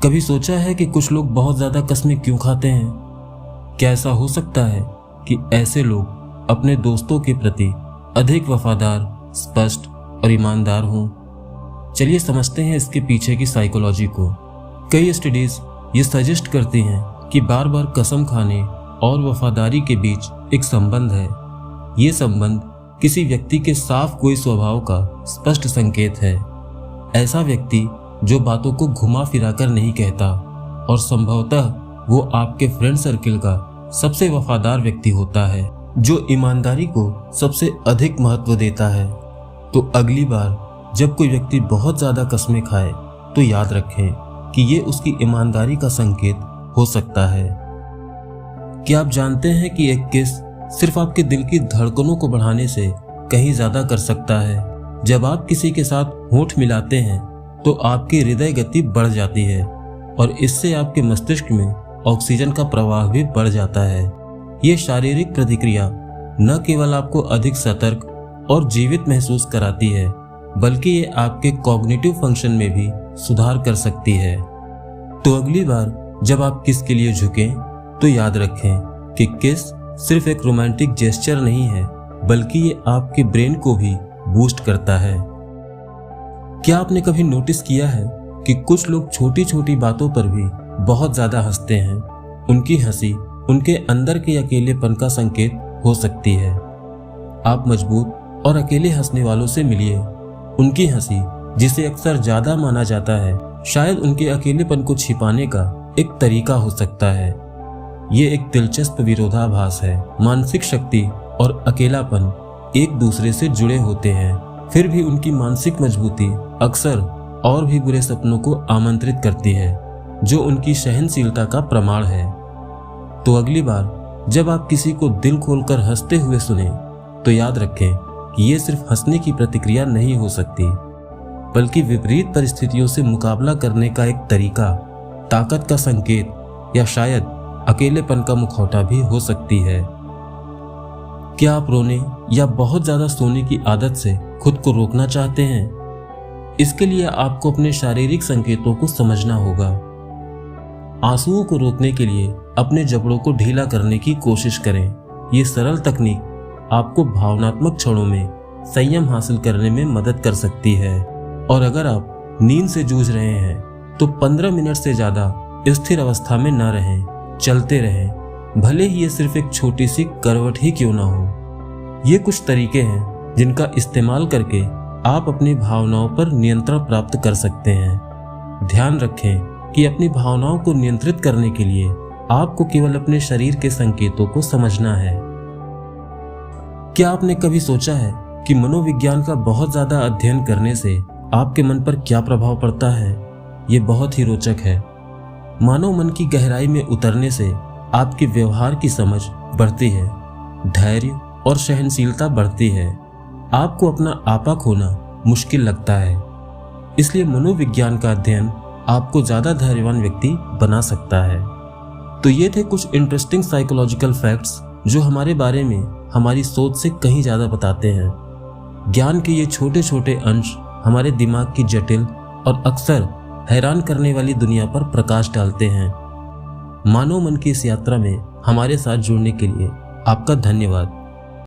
कभी सोचा है कि कुछ लोग बहुत ज़्यादा कसमें क्यों खाते हैं? क्या ऐसा हो सकता है कि ऐसे लोग अपने दोस्तों के प्रति अधिक वफादार, स्पष्ट और ईमानदार हों? चलिए समझते हैं इसके पीछे की साइकोलॉजी को। कई स्टडीज ये सजेस्ट करती हैं कि बार बार कसम खाने और वफादारी के बीच एक संबंध है। ये संबंध किसी व्यक्ति के साफ गोई स्वभाव का स्पष्ट संकेत है। ऐसा व्यक्ति जो बातों को घुमा फिरा कर नहीं कहता और संभवतः वो आपके फ्रेंड सर्किल का सबसे वफादार व्यक्ति होता है, जो ईमानदारी को सबसे अधिक महत्व देता है। तो अगली बार जब कोई व्यक्ति बहुत ज़्यादा कसमें खाए तो याद रखें कि ये उसकी ईमानदारी का संकेत हो सकता है। क्या आप जानते हैं कि एक किस सिर्फ आपके दिल की धड़कनों को बढ़ाने से कहीं ज़्यादा कर सकता है? जब आप किसी के साथ होंठ मिलाते हैं तो आपकी हृदय गति बढ़ जाती है और इससे आपके मस्तिष्क में ऑक्सीजन का प्रवाह भी बढ़ जाता है। ये शारीरिक प्रतिक्रिया न केवल आपको अधिक सतर्क और जीवित महसूस कराती है, बल्कि ये आपके कॉग्निटिव फंक्शन में भी सुधार कर सकती है। तो अगली बार जब आप किस के लिए झुकें तो याद रखें कि किस सिर्फ एक रोमांटिक जेस्चर नहीं है, बल्कि ये आपके ब्रेन को भी बूस्ट करता है। क्या आपने कभी नोटिस किया है कि कुछ लोग छोटी छोटी बातों पर भी बहुत ज्यादा हंसते हैं? उनकी हंसी उनके अंदर के अकेलेपन का संकेत हो सकती है। आप मजबूत और अकेले हंसने वालों से मिलिए। उनकी हंसी, जिसे अक्सर ज्यादा माना जाता है, शायद उनके अकेलेपन को छिपाने का एक तरीका हो सकता है। ये एक दिलचस्प विरोधाभास है। मानसिक शक्ति और अकेलापन एक दूसरे से जुड़े होते हैं, फिर भी उनकी मानसिक मजबूती अक्सर और भी बुरे सपनों को आमंत्रित करती है, जो उनकी सहनशीलता का प्रमाण है। तो अगली बार जब आप किसी को दिल खोलकर हंसते हुए सुने तो याद रखें कि ये सिर्फ हंसने की प्रतिक्रिया नहीं हो सकती, बल्कि विपरीत परिस्थितियों से मुकाबला करने का एक तरीका, ताकत का संकेत या शायद अकेलेपन का मुखौटा भी हो सकती है। क्या आप रोने या बहुत ज्यादा सोने की आदत से खुद को रोकना चाहते हैं? इसके लिए आपको अपने शारीरिक संकेतों को समझना होगा। आंसुओं को रोकने के लिए अपने जबड़ों को ढीला करने की कोशिश करें। ये सरल तकनीक आपको भावनात्मक क्षणों में संयम हासिल करने में मदद कर सकती है। और अगर आप नींद से जूझ रहे हैं तो 15 मिनट से ज्यादा स्थिर अवस्था में न रहें, चलते रहें, भले ही ये सिर्फ एक छोटी सी करवट ही क्यों ना हो। ये कुछ तरीके हैं जिनका इस्तेमाल करके आप अपनी भावनाओं पर नियंत्रण प्राप्त कर सकते हैं। ध्यान रखें कि अपनी भावनाओं को नियंत्रित करने के लिए आपको केवल अपने शरीर के संकेतों को समझना है। क्या आपने कभी सोचा है कि मनोविज्ञान का बहुत ज्यादा अध्ययन करने से आपके मन पर क्या प्रभाव पड़ता है? ये बहुत ही रोचक है। मानव मन की गहराई में उतरने से आपके व्यवहार की समझ बढ़ती है, धैर्य और सहनशीलता बढ़ती है। आपको अपना आपा खोना मुश्किल लगता है, इसलिए मनोविज्ञान का अध्ययन आपको ज्यादा धैर्यवान व्यक्ति बना सकता है। तो ये थे कुछ इंटरेस्टिंग साइकोलॉजिकल फैक्ट्स जो हमारे बारे में हमारी सोच से कहीं ज्यादा बताते हैं। ज्ञान के ये छोटे छोटे अंश हमारे दिमाग की जटिल और अक्सर हैरान करने वाली दुनिया पर प्रकाश डालते हैं। मानव मन की इस यात्रा में हमारे साथ जुड़ने के लिए आपका धन्यवाद।